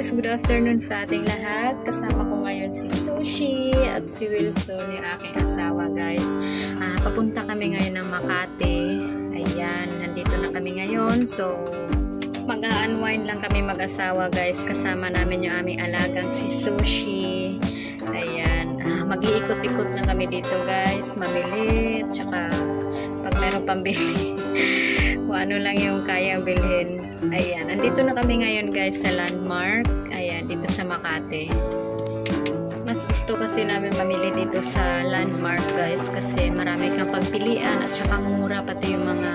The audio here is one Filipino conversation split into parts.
guys, good afternoon sa ating lahat. Kasama ko ngayon si Sushi at si Wilson, yung aking asawa guys. Papunta kami ngayon ng Makati. Ayan, nandito na kami ngayon. So, mag-unwind lang kami mag-asawa guys. Kasama namin yung aming alagang si Sushi. Ayan, mag-iikot-ikot lang kami dito guys. Mamili, tsaka pag meron pambili. Kung ano lang yung kayang bilhin. Ayan, andito na kami ngayon guys sa Landmark. Ayan, dito sa Makati. Mas gusto kasi namin mamili dito sa Landmark guys kasi marami kang pagpilian at saka mura pati yung mga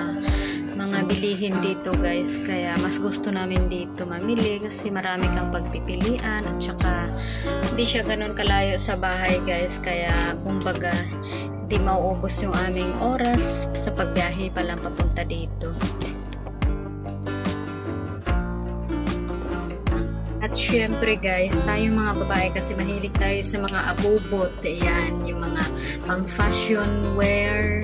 bilihin dito guys. Kaya mas gusto namin dito mamili kasi marami kang pagpipilian at saka hindi siya ganun kalayo sa bahay guys. Kaya kumbaga hindi mauubos yung aming oras sa pagbiyahe pa lang papunta dito. At syempre guys, tayong mga babae kasi mahilig tayo sa mga abubot. Ayan, yung mga pang fashion wear.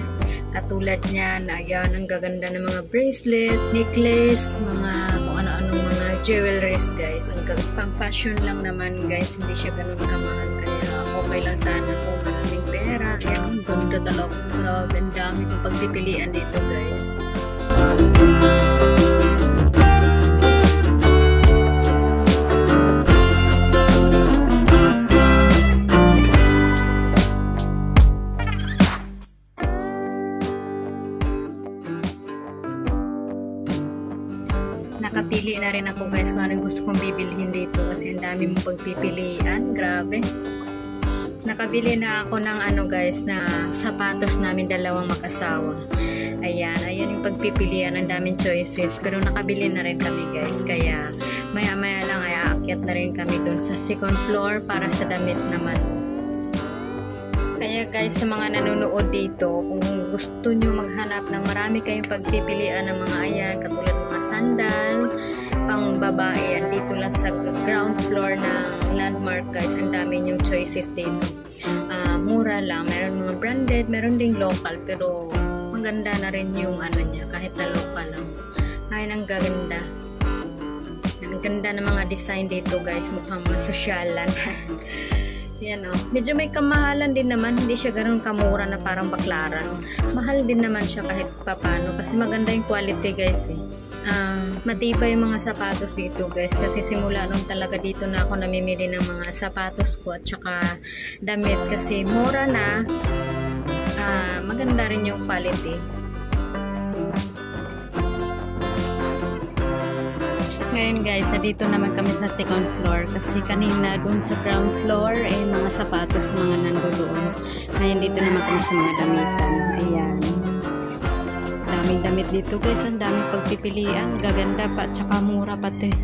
Katulad niyan, ayan, ang gaganda ng mga bracelet, necklace, mga kung ano-anong mga jewelries guys. Ang pang fashion lang naman guys, hindi siya ganun kamahal. Kaya okay lang sana kung maraming pera. Ayan, ang ganda talaga. Grabe, ang dami kong pagpipilian dito guys. Nakapili na rin ako guys kung anong gusto kong bibilhin dito kasi ang dami mong pagpipilian. Grabe. Nakabili na ako ng ano guys na sapatos namin dalawang mag-asawa. Ayan, ayan yung pagpipilian. Ang daming choices. Pero nakabili na rin kami guys. Kaya maya-maya lang ay aakyat na rin kami dun sa second floor para sa damit naman. Kaya guys, sa mga nanonood dito, kung gusto nyo maghanap ng marami kayong pagpipilian ng mga ayan, katulad mga sandal, pang babae, yan, dito lang sa ground floor ng Landmark guys, ang dami yung choices dito. Mura lang, meron mga branded, meron ding local, pero maganda na rin yung ano niya, kahit na local lang. Ayun, ang ganda. Ang ganda ng mga design dito guys, mukhang masosyalan. Yan o. Medyo may kamahalan din naman. Hindi siya ganun kamura na parang baklaran. Mahal din naman siya kahit papano. Kasi maganda yung quality guys eh. Matibay yung mga sapatos dito guys. Kasi simula nung talaga dito na ako namimili ng mga sapatos ko at saka damit. Kasi mura na. Maganda rin yung quality. Ngayon guys, dito naman kami sa second floor kasi kanina dun sa ground floor mga sapatos mga nandoon. Ngayon dito naman kami sa mga damitan. Ayan. Daming damit dito guys, ang daming pagpipilian, gaganda pa, tsaka mura pati.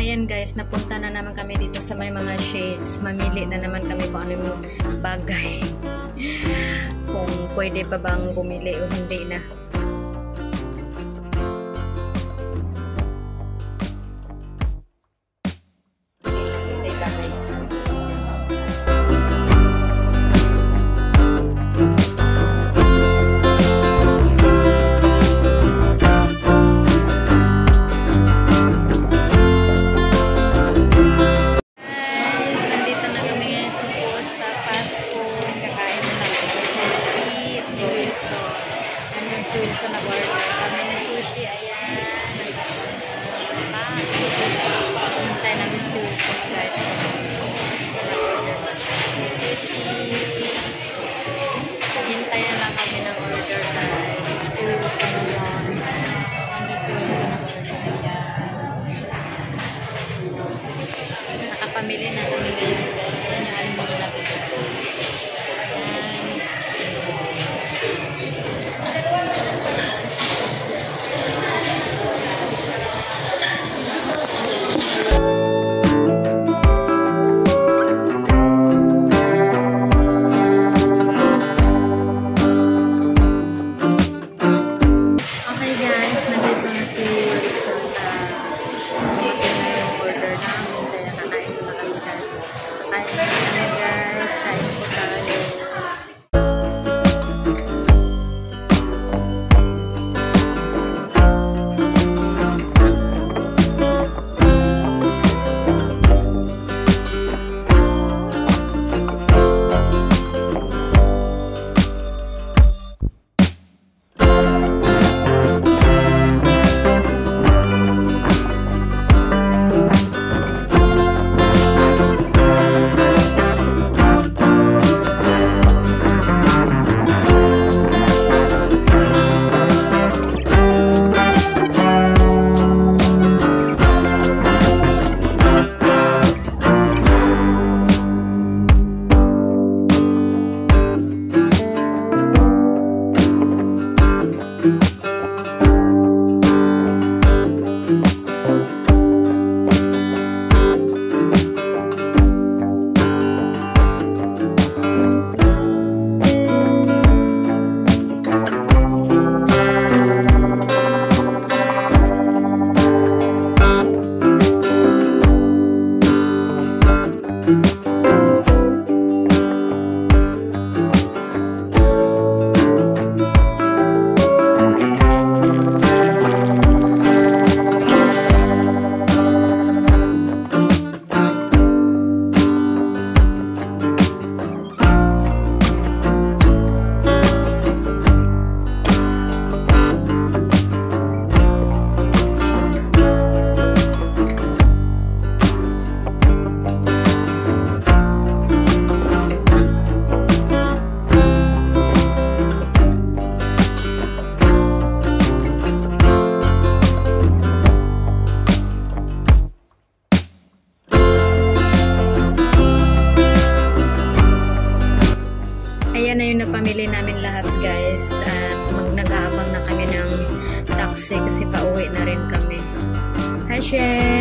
Ayan guys, napunta na naman kami dito sa may mga shades. Mamili na naman kami kung ano yung bagay. Kung pwede pa bang bumili o hindi na. guys. At nag-aabang na kami ng taxi kasi pauwi na rin kami. Hi, Shen!